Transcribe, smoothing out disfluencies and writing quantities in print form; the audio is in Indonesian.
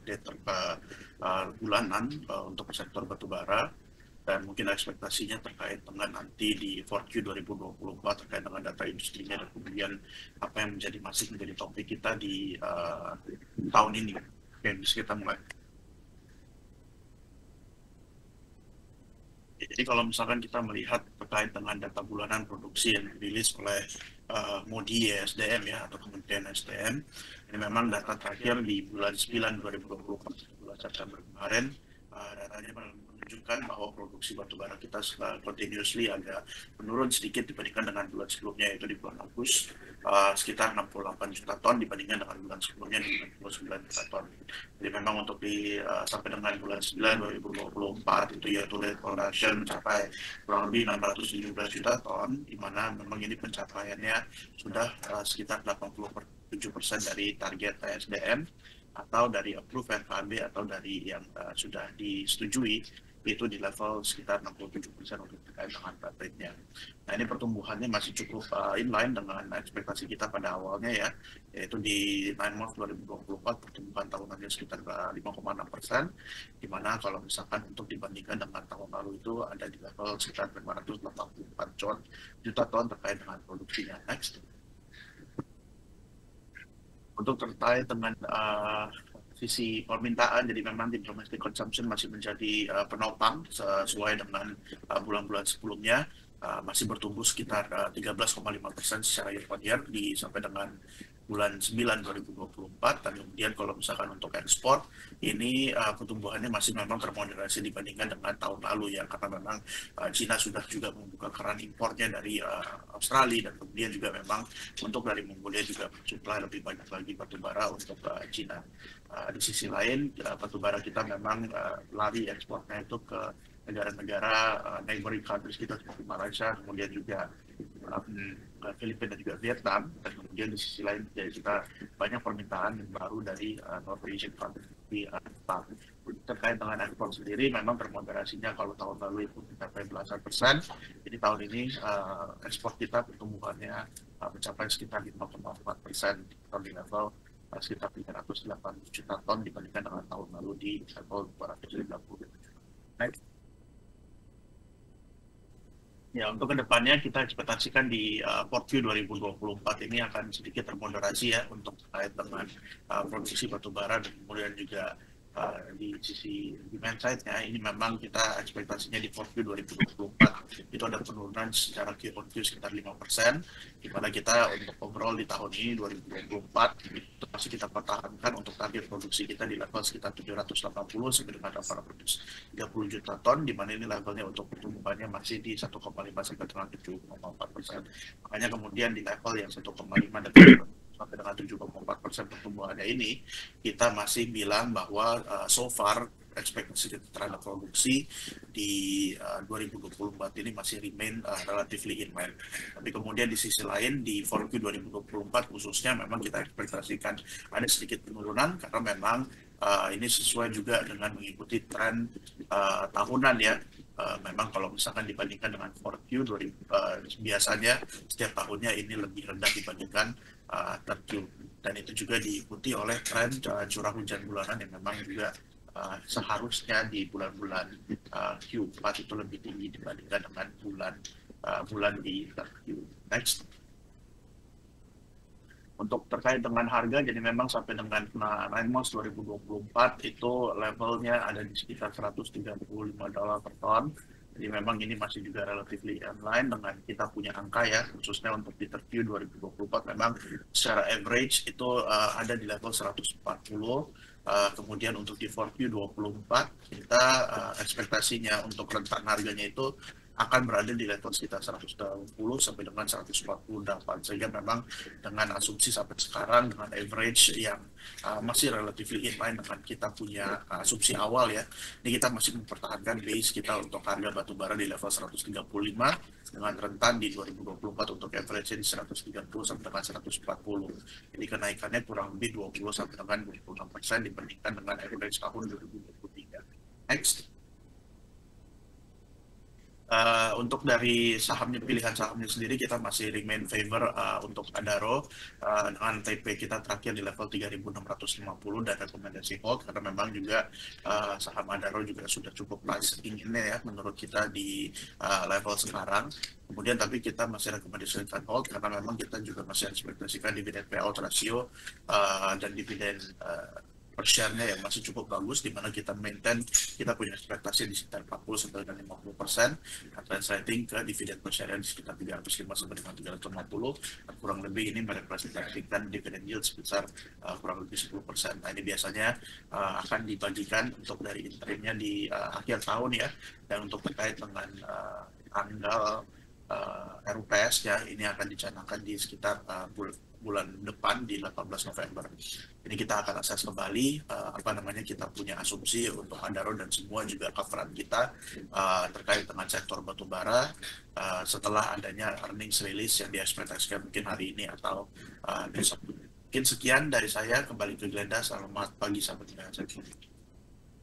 update bulanan untuk sektor batubara, dan mungkin ekspektasinya terkait dengan nanti di 4Q 2024 terkait dengan data industrinya, dan kemudian apa yang masih menjadi topik kita di tahun ini. Oke, bisa kita mulai. Jadi kalau misalkan kita melihat terkait dengan data bulanan produksi yang dirilis oleh MODI SDM ya, atau Kementerian SDM, ini memang data terakhir di bulan 9 2024, bulan September kemarin, datanya menunjukkan bahwa produksi batubara kita continuously agak menurun sedikit dibandingkan dengan bulan sebelumnya, yaitu di bulan Agustus sekitar 68 juta ton dibandingkan dengan bulan sebelumnya di 59 juta ton. Jadi memang untuk sampai dengan bulan 9 2024 itu yaitu production mencapai kurang lebih 617 juta ton, di mana memang ini pencapaiannya sudah sekitar 87% dari target TSDM atau dari approve FKB atau dari yang sudah disetujui, itu di level sekitar 67% untuk terkait dengan rate-nya. Nah, ini pertumbuhannya masih cukup inline dengan ekspektasi kita pada awalnya ya, yaitu di 9 months 2024 pertumbuhan tahunannya sekitar 5,6%, di mana kalau misalkan untuk dibandingkan dengan tahun lalu itu ada di level sekitar 584 juta ton terkait dengan produksinya. Next. Untuk terkait dengan sisi permintaan, jadi memang di domestic consumption masih menjadi penopang sesuai dengan bulan-bulan sebelumnya, masih bertumbuh sekitar 13,5% secara year on year sampai dengan bulan 9 2024. Dan kemudian kalau misalkan untuk ekspor ini pertumbuhannya masih memang termoderasi dibandingkan dengan tahun lalu ya, karena memang China sudah juga membuka keran impornya dari Australia, dan kemudian juga memang untuk dari Mongolia juga mensuplai lebih banyak lagi batubara untuk China. Di sisi lain batubara kita memang lari ekspornya itu ke negara-negara neighboring countries kita seperti Malaysia, kemudian juga Filipina dan juga Vietnam, dan kemudian di sisi lain ya, kita banyak permintaan yang baru dari North Asian countries seperti Jepang. Terkait dengan ekspor sendiri memang termoderasinya kalau tahun lalu itu mencapai belasan persen, jadi tahun ini ekspor kita pertumbuhannya mencapai sekitar 5,4% atau di level sekitar 380 juta ton dibandingkan dengan tahun lalu di level 230 juta. Next. Ya, untuk kedepannya kita ekspektasikan di 4Q 2024 ini akan sedikit termoderasi ya untuk terkait dengan produksi batubara, dan kemudian juga di sisi demand side-nya ini memang kita ekspektasinya di 4Q 2024 itu ada penurunan secara Q-on-Q sekitar 5%, di mana kita untuk overall di tahun ini 2024 itu masih kita pertahankan untuk target produksi kita di level sekitar 780 sampai dengan 830 juta ton, di mana ini levelnya untuk pertumbuhannya masih di 1,5 sampai dengan 7,4%. Makanya kemudian di level yang 1,5 dan sampai dengan 7,4% pertumbuhannya ini, kita masih bilang bahwa so far ekspektasi kita terhadap produksi di 2024 ini masih remain relatively in line. Tapi kemudian di sisi lain di 4Q 2024 khususnya memang kita ekspektasikan ada sedikit penurunan, karena memang ini sesuai juga dengan mengikuti tren tahunan ya. Memang kalau misalkan dibandingkan dengan 4Q biasanya setiap tahunnya ini lebih rendah dibandingkan 3Q, dan itu juga diikuti oleh tren curah hujan bulanan yang memang juga seharusnya di bulan-bulan Q4 itu lebih tinggi dibandingkan dengan bulan di Q. Next. Untuk terkait dengan harga, jadi memang sampai dengan 9 months 2024 itu levelnya ada di sekitar $135 per ton. Jadi memang ini masih juga relatively inline dengan kita punya angka ya, khususnya untuk di Q 2024 memang secara average itu ada di level 140. Kemudian untuk di 4Q 24 kita ekspektasinya untuk rentan harganya itu akan berada di level sekitar 120 sampai dengan 148, sehingga memang dengan asumsi sampai sekarang dengan average yang masih relatively inline dengan kita punya asumsi awal ya, ini kita masih mempertahankan base kita untuk harga batubara di level 135 dengan rentan di 2024 untuk average di 130 sampai dengan 140. Jadi kenaikannya kurang lebih 20 sampai dengan 26% dibandingkan dengan average tahun 2023. Next. Untuk dari sahamnya, pilihan sahamnya sendiri kita masih remain favor untuk Adaro dengan TP kita terakhir di level 3.650 dan rekomendasi hold karena memang juga saham Adaro juga sudah cukup price inginnya ya menurut kita di level sekarang. Kemudian tapi kita masih rekomendasikan hold karena memang kita juga masih ekspektasikan dividen payout ratio dan dividen per share-nya yang masih cukup bagus, di mana kita maintain, kita punya ekspektasi di sekitar 40 sampai dengan 50%, dan translating ke dividen per share di sekitar 305 sampai dengan 350, dan kurang lebih ini merepresentasikan dividen yield sebesar kurang lebih 10%. Nah ini biasanya akan dibagikan untuk dari interimnya di akhir tahun ya, dan untuk terkait dengan tanggal RUPS ya, ini akan dicanangkan di sekitar bulan depan di 18 November. Ini kita akan akses kembali apa namanya, kita punya asumsi untuk Adaro dan semua juga coveran kita terkait dengan sektor batubara setelah adanya earnings release yang diekspektasikan mungkin hari ini atau besok. Mungkin sekian dari saya, kembali ke Glenda. Selamat pagi sahabat.